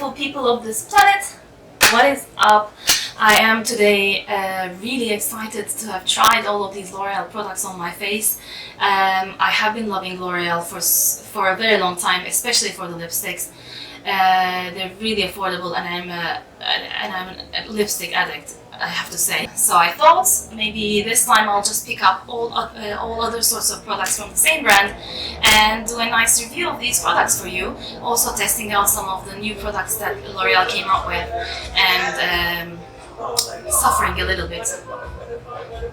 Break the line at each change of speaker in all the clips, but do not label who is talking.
beautiful people of this planet. What is up? I am today really excited to have tried all of these L'Oreal products on my face. I have been loving L'Oreal for a very long time, especially for the lipsticks. They're really affordable, and I'm a lipstick addict, I have to say. So I thought maybe this time I'll just pick up all other sorts of products from the same brand and do a nice review of these products for you. Also testing out some of the new products that L'Oreal came up with and suffering a little bit.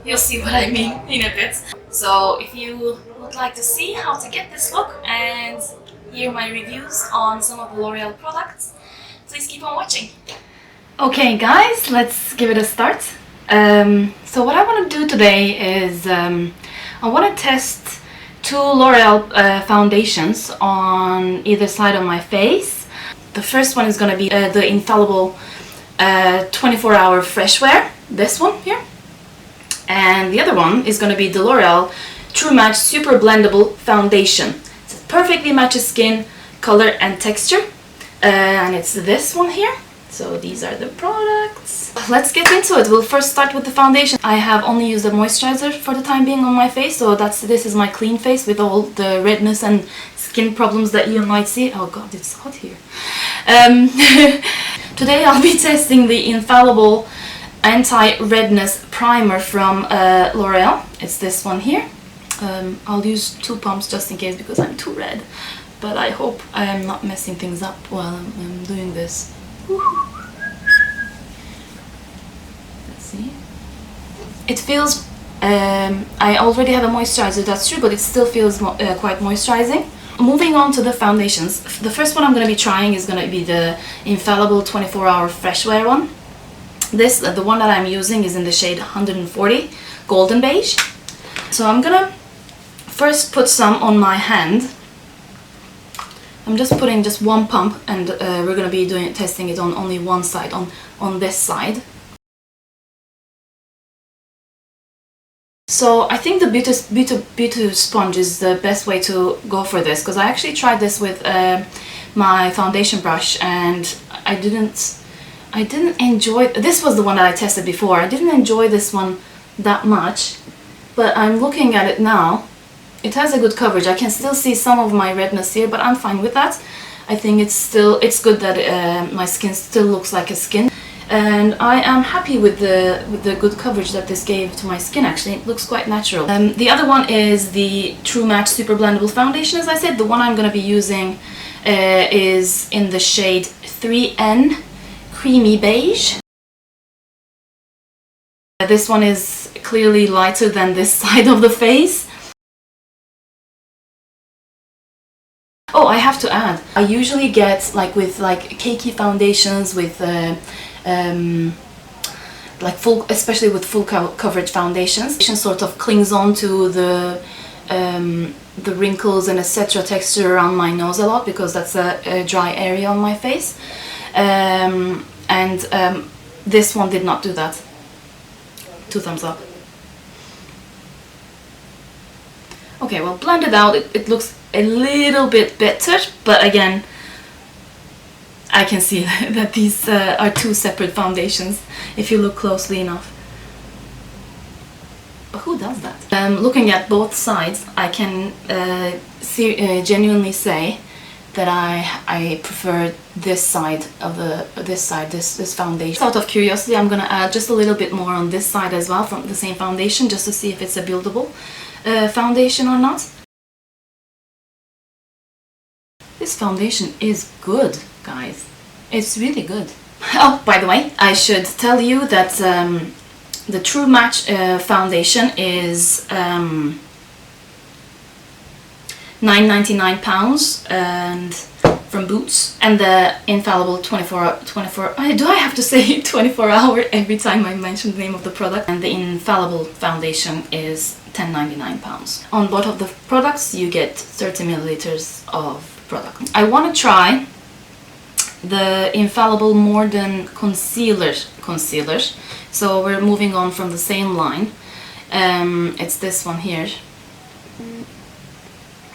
You'll see what I mean in a bit. So if you would like to see how to get this look and hear my reviews on some of the L'Oreal products, please keep on watching. Okay guys, let's give it a start. So what I want to do today is I want to test two L'Oreal foundations on either side of my face. The first one is going to be the Infallible 24-hour Freshwear, this one here. And the other one is going to be the L'Oreal True Match Super Blendable Foundation. It perfectly matches skin, color and texture. And it's this one here. So these are the products. Let's get into it. We'll first start with the foundation. I have only used a moisturizer for the time being on my face, so this is my clean face with all the redness and skin problems that you might see. Oh god, it's hot here. Today I'll be testing the Infallible Anti-Redness Primer from L'Oreal. It's this one here. I'll use 2 pumps just in case because I'm too red. But I hope I am not messing things up while I'm doing this. Let's see. It feels, I already have a moisturizer, that's true, but it still feels quite moisturizing. Moving on to the foundations. The first one I'm going to be trying is going to be the Infallible 24-hour Freshwear one. The one that I'm using is in the shade 140 Golden Beige. So I'm going to first put some on my hand. I'm just putting just 1 pump, and we're going to be testing it on only one side, on this side. So I think the Beauty sponge is the best way to go for this, because I actually tried this with my foundation brush and I didn't enjoy. This was the one that I tested before. I didn't enjoy this one that much, but I'm looking at it now. It has a good coverage. I can still see some of my redness here, but I'm fine with that. I think it's good that my skin still looks like a skin, and I am happy with the good coverage that this gave to my skin. Actually, it looks quite natural. The other one is the True Match Super Blendable Foundation. As I said, the one I'm going to be using is in the shade 3N Creamy Beige. This one is clearly lighter than this side of the face. Oh, I have to add, I usually get with cakey foundations with especially with full coverage foundations, it sort of clings on to the wrinkles and etc. texture around my nose a lot, because that's a dry area on my face. This one did not do that. 2 thumbs up. Okay, well, blended out, it looks a little bit better, but again, I can see that these are 2 separate foundations if you look closely enough. But who does that? Looking at both sides, I can genuinely say that I prefer this side of this foundation. Out of curiosity, I'm gonna add just a little bit more on this side as well from the same foundation, just to see if it's a buildable foundation or not. This foundation is good, guys. It's really good. Oh, by the way, I should tell you that the True Match foundation is £9.99 and from Boots, and the Infallible 24 do I have to say 24-hour every time I mention the name of the product, and the Infallible foundation is £10.99. On both of the products you get 30 milliliters of product. I want to try the Infallible More Than Concealer. So we're moving on from the same line. It's this one here.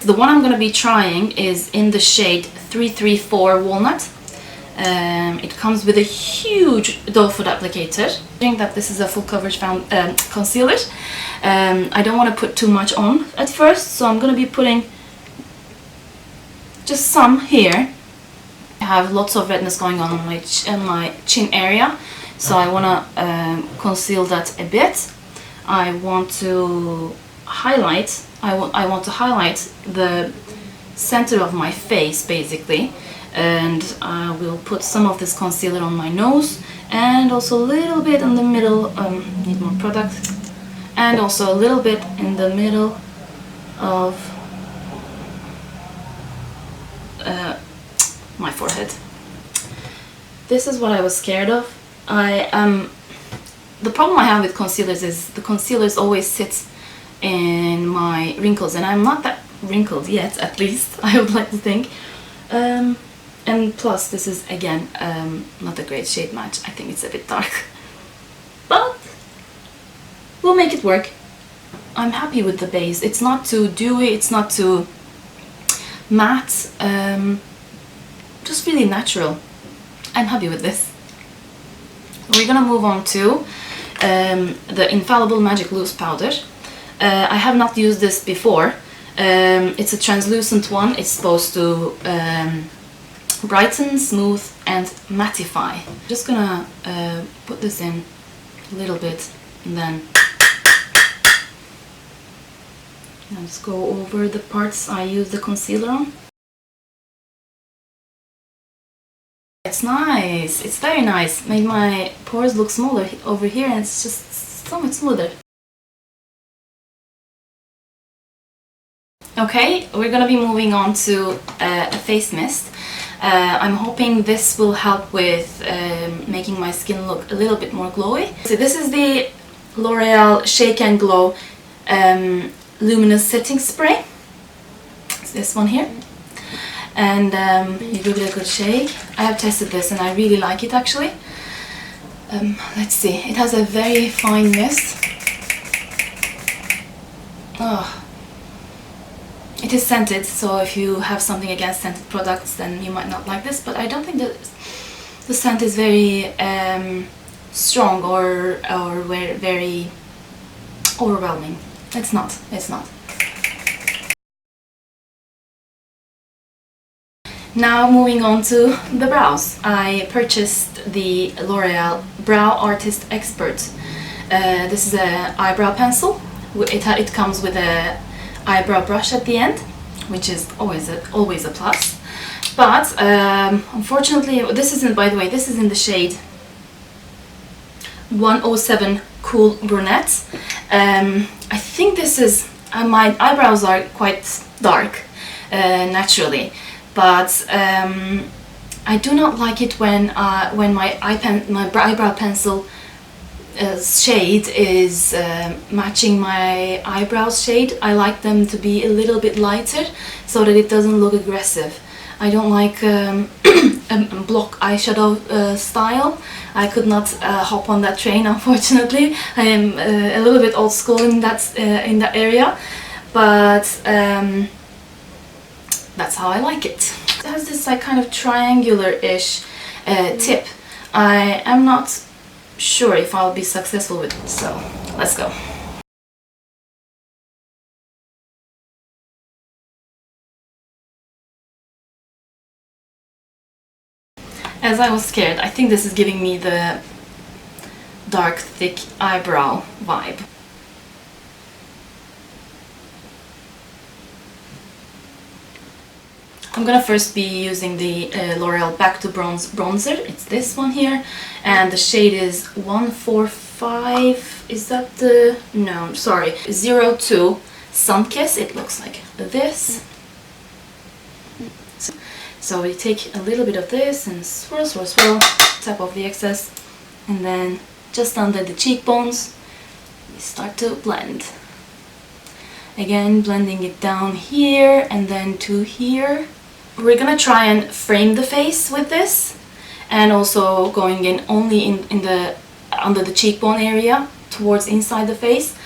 The one I'm going to be trying is in the shade 334 Walnut. It comes with a huge doe foot applicator. I think that this is a full coverage concealer. I don't want to put too much on at first, so I'm going to be putting just some here. I have lots of redness going on my chin area, so I want to conceal that a bit. I want to highlight. I want to highlight the center of my face basically, and I will put some of this concealer on my nose and also a little bit in the middle. Need more product, and also a little bit in the middle of my forehead. This is what I was scared of. The problem I have with concealers is the concealers always sit in my wrinkles, and I'm not that wrinkled yet, at least I would like to think. And plus this is again not a great shade match. I think it's a bit dark, but we'll make it work. I'm happy with the base. It's not too dewy, it's not too matte, just really natural. I'm happy with this. We're gonna move on to the Infallible Magic Loose Powder. I have not used this before. It's a translucent one. It's supposed to brighten, smooth and mattify. Just gonna put this in a little bit and then I'll just go over the parts I use the concealer on. It's nice, it's very nice. Made my pores look smaller over here, and it's just so much smoother. Okay, we're gonna be moving on to a face mist. I'm hoping this will help with making my skin look a little bit more glowy. So this is the L'Oreal Shake and Glow Luminous Setting Spray. It's this one here. And you give it a good shake. I have tested this and I really like it actually. Let's see, it has a very fine mist. Oh. It is scented, so if you have something against scented products then you might not like this, but I don't think that the scent is very strong or very overwhelming. It's not. Now moving on to the brows. I purchased the L'Oreal Brow Artist Xpert. This is an eyebrow pencil. It comes with a eyebrow brush at the end, which is always a plus. But unfortunately, this isn't. By the way, this is in the shade 107 Cool Brunette. I think this is. My eyebrows are quite dark naturally. But I do not like it when my eyebrow pencil shade is matching my eyebrows shade. I like them to be a little bit lighter so that it doesn't look aggressive. I don't like a block eyeshadow style. I could not hop on that train, unfortunately. I am a little bit old school in that area, but that's how I like it. It has this like kind of triangular-ish tip. I am not sure if I'll be successful with it, so let's go. As I was scared, I think this is giving me the dark, thick eyebrow vibe. I'm gonna first be using the L'Oreal Back to Bronze bronzer. It's this one here, and the shade is 145. Is that the... no, sorry, 02 Sunkiss. It looks like this. So we take a little bit of this and swirl, swirl, swirl, tap off the excess, and then just under the cheekbones we start to blend. Again, blending it down here and then to here. We're gonna try and frame the face with this, and also going in only in the under the cheekbone area towards inside the face.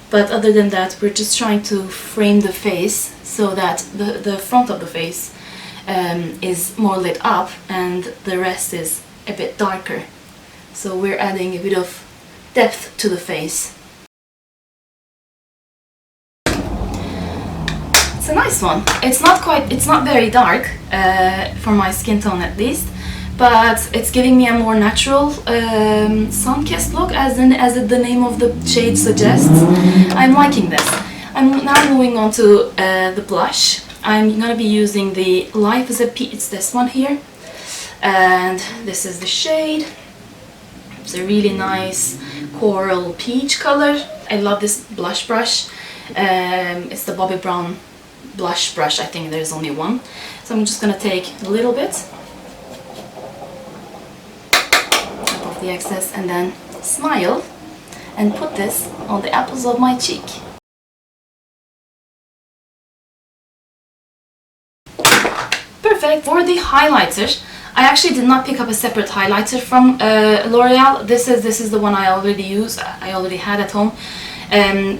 But other than that, we're just trying to frame the face so that the front of the face is more lit up and the rest is a bit darker. So we're adding a bit of depth to the face. It's a nice one. It's not very dark for my skin tone at least, but it's giving me a more natural sun-kissed look, as the name of the shade suggests. I'm liking this. I'm now moving on to the blush. I'm gonna be using the Life is a Peach. It's this one here, and this is the shade. It's a really nice coral peach color. I love this blush brush. It's the Bobbi Brown blush brush. I think there's only one. So I'm just gonna take a little bit of the excess and then smile and put this on the apples of my cheek. Perfect. For the highlighter, I actually did not pick up a separate highlighter from L'Oreal. This is the one I already used. I already had at home.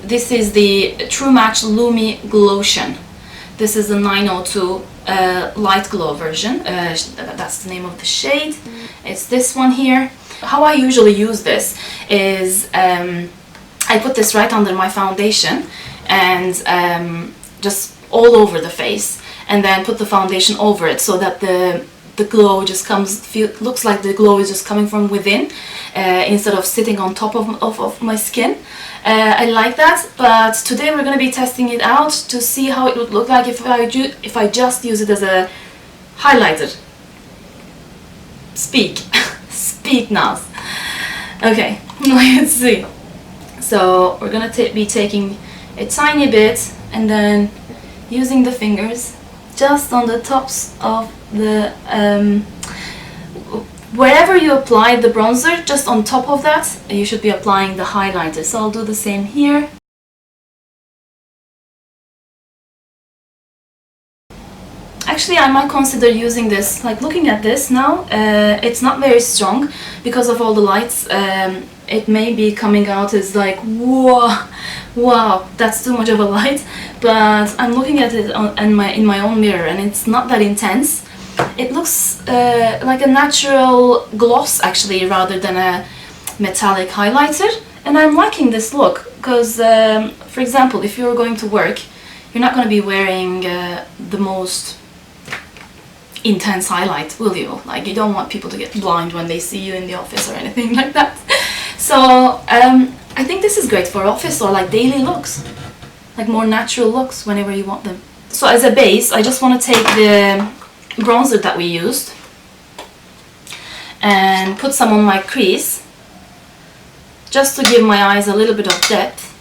This is the True Match Lumi Glotion. This is the 902 light glow version. That's the name of the shade. It's this one here. How I usually use this is I put this right under my foundation and just all over the face, and then put the foundation over it so that the glow just looks like the glow is just coming from within instead of sitting on top of my skin. I like that, but today we're going to be testing it out to see how it would look like if I just use it as a highlighter. Speak. Speak now. Okay, let's see. So we're going to be taking a tiny bit and then using the fingers just on the tops of the wherever you applied the bronzer, just on top of that you should be applying the highlighter. So I'll do the same here. Actually, I might consider using this, like looking at this now, it's not very strong because of all the lights. It may be coming out as like, whoa, wow, that's too much of a light, but I'm looking at it in my own mirror and it's not that intense. It looks like a natural gloss actually, rather than a metallic highlighter, and I'm liking this look because, for example, if you're going to work, you're not going to be wearing the most intense highlight, will you? Like, you don't want people to get blind when they see you in the office or anything like that. So I think this is great for office or like daily looks, like more natural looks whenever you want them. So as a base, I just want to take the bronzer that we used and put some on my crease just to give my eyes a little bit of depth.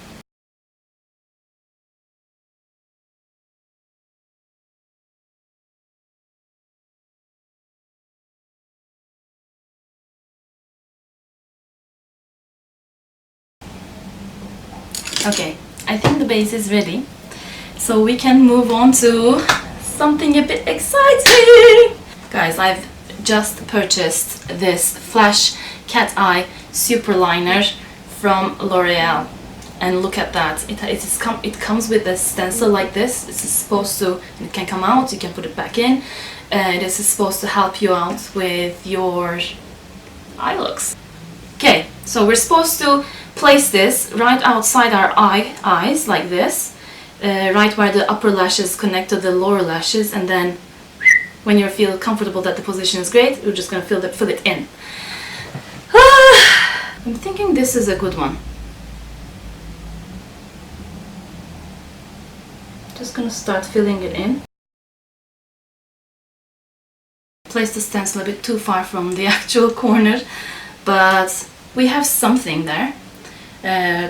Okay, I think the base is ready, so we can move on to something a bit exciting. Guys, I've just purchased this Flash Cat Eye Super Liner from L'Oreal, and look at that. It comes with a stencil like this. It's supposed to, it can come out, you can put it back in. This is supposed to help you out with your eye looks. Okay, so we're supposed to place this right outside our eyes like this, right where the upper lashes connect to the lower lashes, and then when you feel comfortable that the position is great, we're just going to fill it in. I'm thinking this is a good one. Just going to start filling it in. Place the stencil a bit too far from the actual corner, but we have something there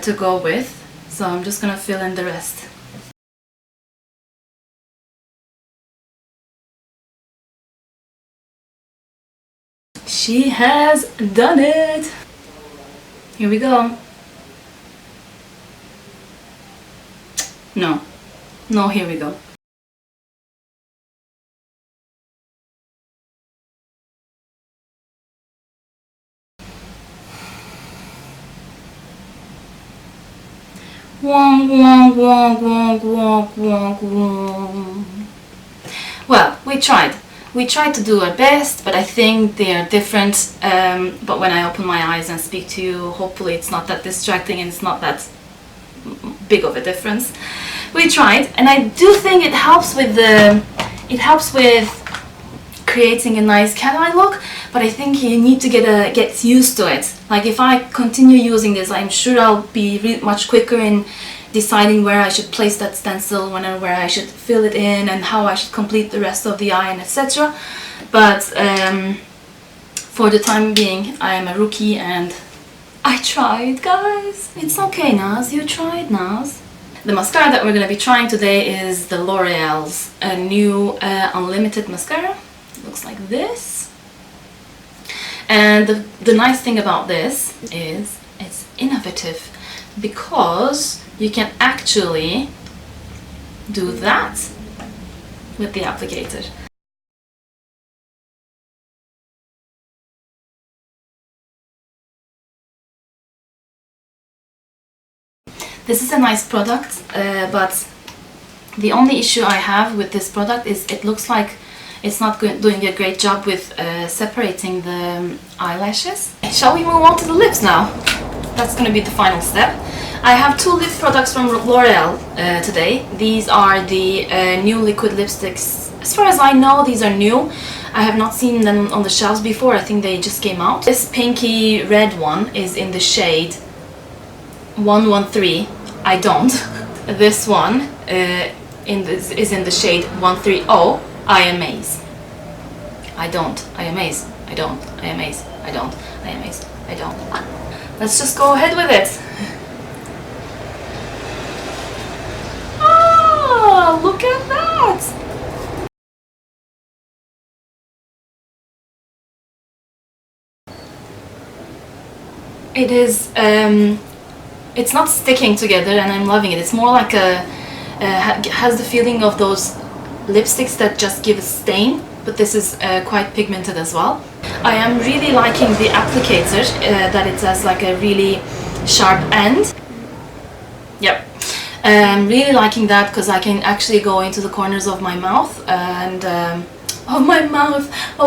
to go with, so I'm just gonna fill in the rest. She has done it! Here we go. No, here we go. Wong, wong, wong, wong, wong, wong, wong. Well, we tried. We try to do our best, but I think they are different. But when I open my eyes and speak to you, hopefully it's not that distracting and it's not that big of a difference. We tried, and I do think it helps with creating a nice cat eye look, but I think you need to get used to it. Like if I continue using this, I'm sure I'll be much quicker in deciding where I should place that stencil, where I should fill it in, and how I should complete the rest of the eye, and etc. But for the time being, I am a rookie and I tried, guys. It's okay, Naz. You tried, Naz. The mascara that we're going to be trying today is the L'Oreal's new Unlimited mascara. It looks like this. And the nice thing about this is it's innovative, because you can actually do that with the applicator. This is a nice product, but the only issue I have with this product is it looks like it's not doing a great job with separating the eyelashes. Shall we move on to the lips now? That's going to be the final step. I have two lip products from L'Oreal today. These are the new liquid lipsticks. As far as I know, these are new. I have not seen them on the shelves before. I think they just came out. This pinky red one is in the shade 113. I don't. This one is in the shade 130. AMAZE. I don't. AMAZE. I don't. AMAZE. I don't. AMAZE. I don't. Let's just go ahead with it. Oh, look at that! It is, it's not sticking together, and I'm loving it. It's more like has the feeling of those lipsticks that just give a stain, but this is quite pigmented as well. I am really liking the applicator, that it has like a really sharp end. Yep. I'm really liking that because I can actually go into the corners of my mouth and of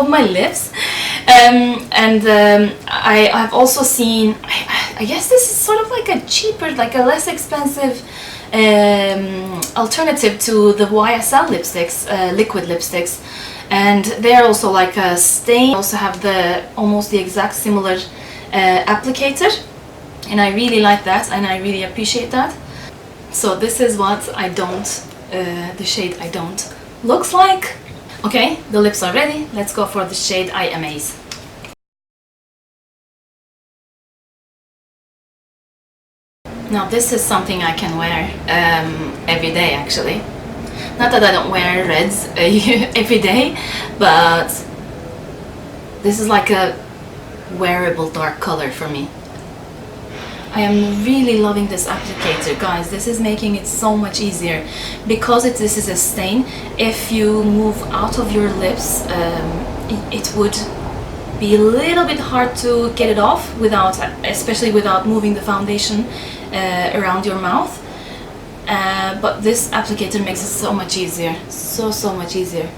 my lips. I've also seen, I guess this is sort of like a cheaper, like a less expensive alternative to the YSL lipsticks, liquid lipsticks, and they're also like a stain. Also have almost the exact similar applicator, and I really like that, and I really appreciate that. So this is what I don't, the shade I don't looks like. Okay, the lips are ready. Let's go for the shade AMAZE. Now this is something I can wear every day, actually. Not that I don't wear reds every day, but this is like a wearable dark color for me. I am really loving this applicator, guys. This is making it so much easier because this is a stain. If you move out of your lips, it would be a little bit hard to get it off especially without moving the foundation around your mouth. But this applicator makes it so much easier, so much easier.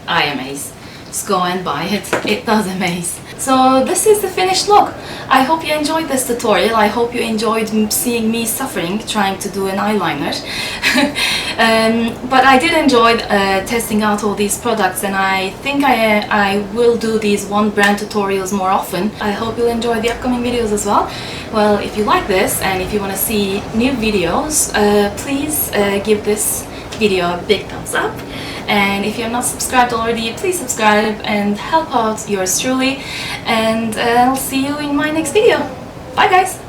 AMAZE. Just go and buy it. It does amaze. So this is the finished look. I hope you enjoyed this tutorial. I hope you enjoyed seeing me suffering trying to do an eyeliner. But I did enjoy testing out all these products, and I think I will do these one brand tutorials more often. I hope you'll enjoy the upcoming videos as well. Well, if you like this and if you want to see new videos, please give this video a big thumbs up. And if you're not subscribed already, please subscribe and help out yours truly. And I'll see you in my next video. Bye, guys!